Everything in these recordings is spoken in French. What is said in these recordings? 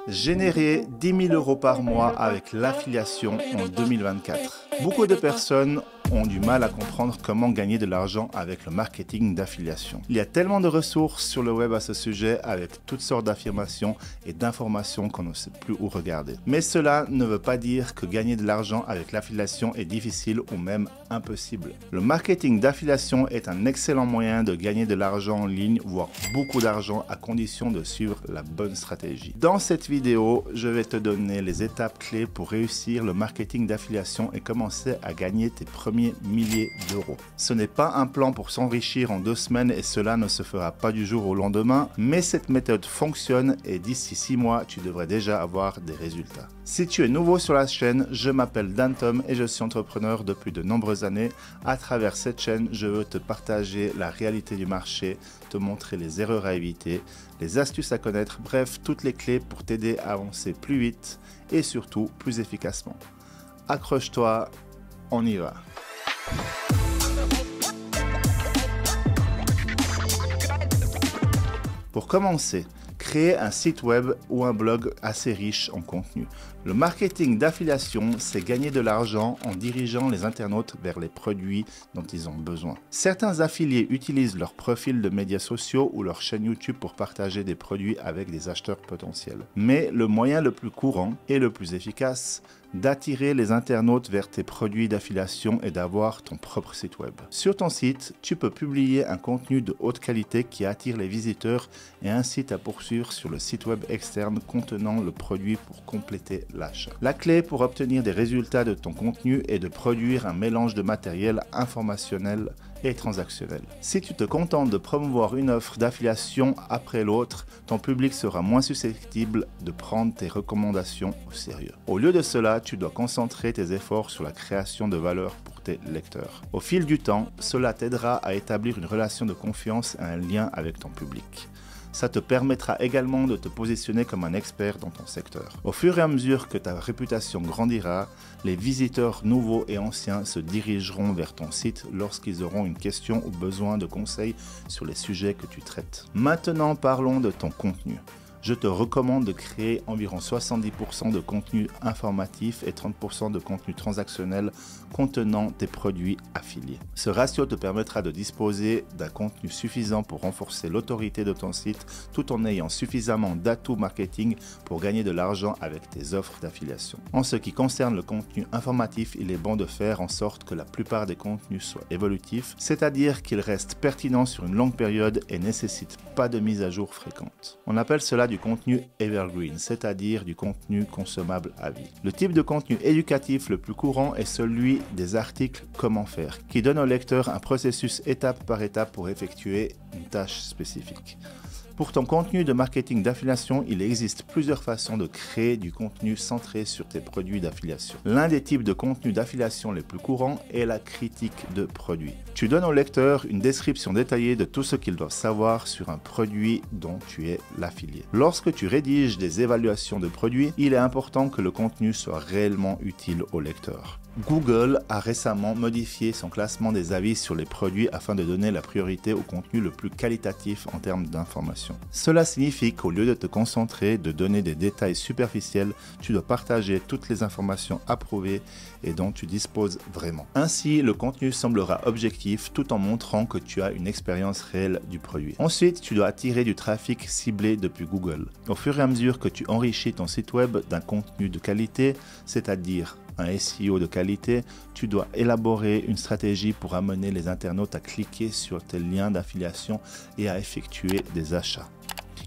Générer 10 000 € par mois avec l'affiliation en 2024. Beaucoup de personnes ont du mal à comprendre comment gagner de l'argent avec le marketing d'affiliation. Il y a tellement de ressources sur le web à ce sujet avec toutes sortes d'affirmations et d'informations qu'on ne sait plus où regarder. Mais cela ne veut pas dire que gagner de l'argent avec l'affiliation est difficile ou même impossible. Le marketing d'affiliation est un excellent moyen de gagner de l'argent en ligne, voire beaucoup d'argent à condition de suivre la bonne stratégie. Dans cette vidéo, je vais te donner les étapes clés pour réussir le marketing d'affiliation et commencer à gagner tes premiers milliers d'euros. Ce n'est pas un plan pour s'enrichir en 2 semaines et cela ne se fera pas du jour au lendemain, mais cette méthode fonctionne et d'ici 6 mois, tu devrais déjà avoir des résultats. Si tu es nouveau sur la chaîne, je m'appelle Dantom et je suis entrepreneur depuis de nombreuses années. À travers cette chaîne, je veux te partager la réalité du marché, te montrer les erreurs à éviter, les astuces à connaître, bref, toutes les clés pour t'aider à avancer plus vite et surtout plus efficacement. Accroche-toi, on y va. Pour commencer, créer un site web ou un blog assez riche en contenu. Le marketing d'affiliation, c'est gagner de l'argent en dirigeant les internautes vers les produits dont ils ont besoin. Certains affiliés utilisent leur profil de médias sociaux ou leur chaîne YouTube pour partager des produits avec des acheteurs potentiels. Mais le moyen le plus courant et le plus efficace d'attirer les internautes vers tes produits d'affiliation et d'avoir ton propre site web. Sur ton site, tu peux publier un contenu de haute qualité qui attire les visiteurs et incite à poursuivre sur le site web externe contenant le produit pour compléter l'achat. La clé pour obtenir des résultats de ton contenu est de produire un mélange de matériel informationnel et transactionnel. Si tu te contentes de promouvoir une offre d'affiliation après l'autre, ton public sera moins susceptible de prendre tes recommandations au sérieux. Au lieu de cela, tu dois concentrer tes efforts sur la création de valeur pour tes lecteurs. Au fil du temps, cela t'aidera à établir une relation de confiance et un lien avec ton public. Ça te permettra également de te positionner comme un expert dans ton secteur. Au fur et à mesure que ta réputation grandira, les visiteurs nouveaux et anciens se dirigeront vers ton site lorsqu'ils auront une question ou besoin de conseils sur les sujets que tu traites. Maintenant, parlons de ton contenu. Je te recommande de créer environ 70% de contenu informatif et 30% de contenu transactionnel contenant tes produits affiliés. Ce ratio te permettra de disposer d'un contenu suffisant pour renforcer l'autorité de ton site tout en ayant suffisamment d'atouts marketing pour gagner de l'argent avec tes offres d'affiliation. En ce qui concerne le contenu informatif, il est bon de faire en sorte que la plupart des contenus soient évolutifs, c'est-à-dire qu'ils restent pertinents sur une longue période et ne nécessitent pas de mise à jour fréquente. On appelle cela du contenu evergreen, c'est-à-dire du contenu consommable à vie. Le type de contenu éducatif le plus courant est celui des articles Comment faire, qui donne au lecteur un processus étape par étape pour effectuer une tâche spécifique. Pour ton contenu de marketing d'affiliation, il existe plusieurs façons de créer du contenu centré sur tes produits d'affiliation. L'un des types de contenu d'affiliation les plus courants est la critique de produit. Tu donnes au lecteur une description détaillée de tout ce qu'ils doivent savoir sur un produit dont tu es l'affilié. Lorsque tu rédiges des évaluations de produits, il est important que le contenu soit réellement utile au lecteur. Google a récemment modifié son classement des avis sur les produits afin de donner la priorité au contenu le plus qualitatif en termes d'information. Cela signifie qu'au lieu de te concentrer, de donner des détails superficiels, tu dois partager toutes les informations approuvées et dont tu disposes vraiment. Ainsi, le contenu semblera objectif tout en montrant que tu as une expérience réelle du produit. Ensuite, tu dois attirer du trafic ciblé depuis Google. Au fur et à mesure que tu enrichis ton site web d'un contenu de qualité, c'est-à-dire un SEO de qualité, tu dois élaborer une stratégie pour amener les internautes à cliquer sur tes liens d'affiliation et à effectuer des achats.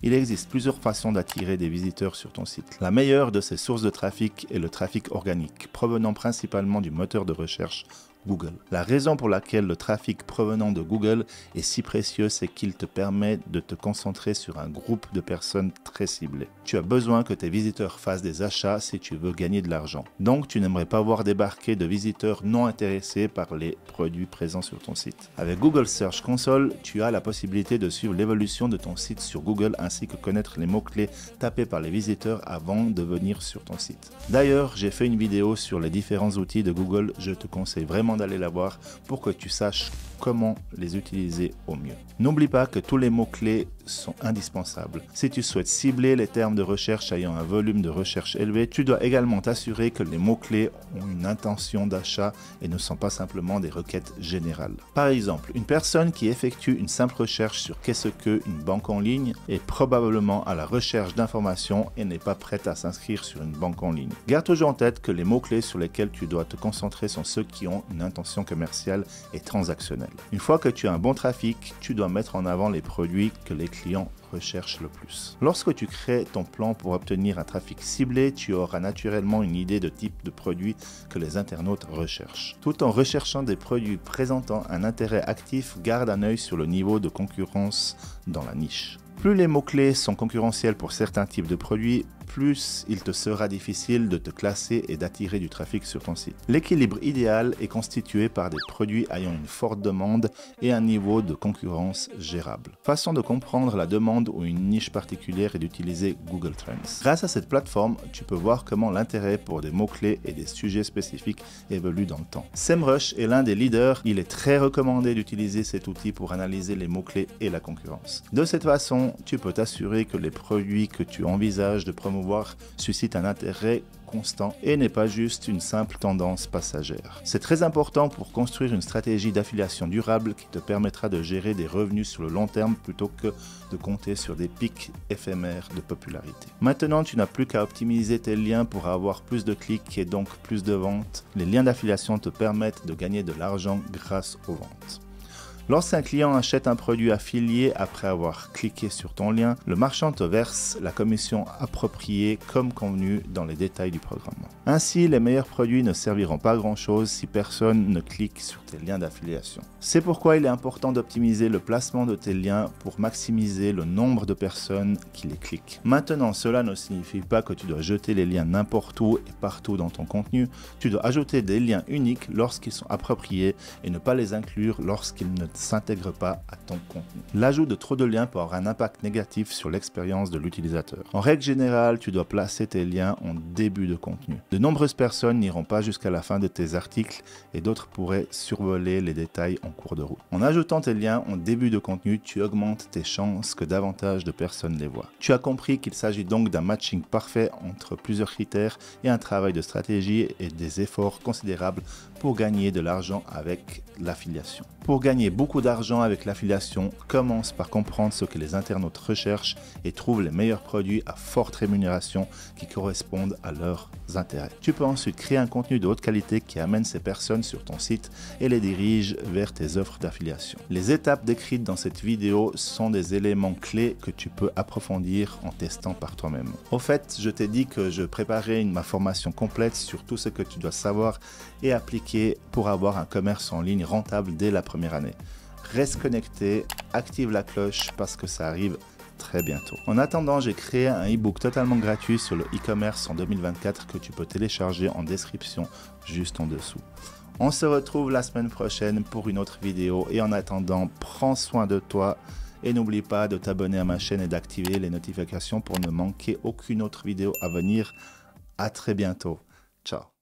Il existe plusieurs façons d'attirer des visiteurs sur ton site. La meilleure de ces sources de trafic est le trafic organique, provenant principalement du moteur de recherche Google. La raison pour laquelle le trafic provenant de Google est si précieux, c'est qu'il te permet de te concentrer sur un groupe de personnes très ciblées. Tu as besoin que tes visiteurs fassent des achats si tu veux gagner de l'argent. Donc, tu n'aimerais pas voir débarquer de visiteurs non intéressés par les produits présents sur ton site. Avec Google Search Console, tu as la possibilité de suivre l'évolution de ton site sur Google ainsi que connaître les mots-clés tapés par les visiteurs avant de venir sur ton site. D'ailleurs, j'ai fait une vidéo sur les différents outils de Google, je te conseille vraiment d'aller la voir pour que tu saches comment les utiliser au mieux. N'oublie pas que tous les mots-clés sont indispensables. Si tu souhaites cibler les termes de recherche ayant un volume de recherche élevé, tu dois également t'assurer que les mots-clés ont une intention d'achat et ne sont pas simplement des requêtes générales. Par exemple, une personne qui effectue une simple recherche sur qu'est-ce qu'une banque en ligne est probablement à la recherche d'informations et n'est pas prête à s'inscrire sur une banque en ligne. Garde toujours en tête que les mots-clés sur lesquels tu dois te concentrer sont ceux qui ont une intention commerciale et transactionnelle. Une fois que tu as un bon trafic, tu dois mettre en avant les produits que les clients recherchent le plus. Lorsque tu crées ton plan pour obtenir un trafic ciblé, tu auras naturellement une idée de type de produit que les internautes recherchent. Tout en recherchant des produits présentant un intérêt actif, garde un œil sur le niveau de concurrence dans la niche. Plus les mots-clés sont concurrentiels pour certains types de produits, plus il te sera difficile de te classer et d'attirer du trafic sur ton site. L'équilibre idéal est constitué par des produits ayant une forte demande et un niveau de concurrence gérable. Façon de comprendre la demande ou une niche particulière est d'utiliser Google Trends. Grâce à cette plateforme, tu peux voir comment l'intérêt pour des mots-clés et des sujets spécifiques évolue dans le temps. SEMrush est l'un des leaders. Il est très recommandé d'utiliser cet outil pour analyser les mots-clés et la concurrence. De cette façon, tu peux t'assurer que les produits que tu envisages de promouvoir suscitent un intérêt constant et n'est pas juste une simple tendance passagère. C'est très important pour construire une stratégie d'affiliation durable qui te permettra de gérer des revenus sur le long terme plutôt que de compter sur des pics éphémères de popularité. Maintenant, tu n'as plus qu'à optimiser tes liens pour avoir plus de clics et donc plus de ventes. Les liens d'affiliation te permettent de gagner de l'argent grâce aux ventes. Lorsqu'un client achète un produit affilié après avoir cliqué sur ton lien, le marchand te verse la commission appropriée comme convenu dans les détails du programme. Ainsi, les meilleurs produits ne serviront pas à grand chose si personne ne clique sur tes liens d'affiliation. C'est pourquoi il est important d'optimiser le placement de tes liens pour maximiser le nombre de personnes qui les cliquent. Maintenant, cela ne signifie pas que tu dois jeter les liens n'importe où et partout dans ton contenu. Tu dois ajouter des liens uniques lorsqu'ils sont appropriés et ne pas les inclure lorsqu'ils ne s'intègre pas à ton contenu. L'ajout de trop de liens peut avoir un impact négatif sur l'expérience de l'utilisateur. En règle générale, tu dois placer tes liens en début de contenu. De nombreuses personnes n'iront pas jusqu'à la fin de tes articles et d'autres pourraient survoler les détails en cours de route. En ajoutant tes liens en début de contenu, tu augmentes tes chances que davantage de personnes les voient. Tu as compris qu'il s'agit donc d'un matching parfait entre plusieurs critères et un travail de stratégie et des efforts considérables pour gagner de l'argent avec l'affiliation. Pour gagner beaucoup d'argent avec l'affiliation, commence par comprendre ce que les internautes recherchent et trouve les meilleurs produits à forte rémunération qui correspondent à leurs intérêts. Tu peux ensuite créer un contenu de haute qualité qui amène ces personnes sur ton site et les dirige vers tes offres d'affiliation. Les étapes décrites dans cette vidéo sont des éléments clés que tu peux approfondir en testant par toi-même. Au fait, je t'ai dit que je préparais ma formation complète sur tout ce que tu dois savoir et appliquer pour avoir un commerce en ligne rentable dès la première année. Reste connecté, active la cloche parce que ça arrive très bientôt. En attendant, j'ai créé un e-book totalement gratuit sur le e-commerce en 2024 que tu peux télécharger en description juste en dessous. On se retrouve la semaine prochaine pour une autre vidéo et en attendant, prends soin de toi et n'oublie pas de t'abonner à ma chaîne et d'activer les notifications pour ne manquer aucune autre vidéo à venir. À très bientôt. Ciao.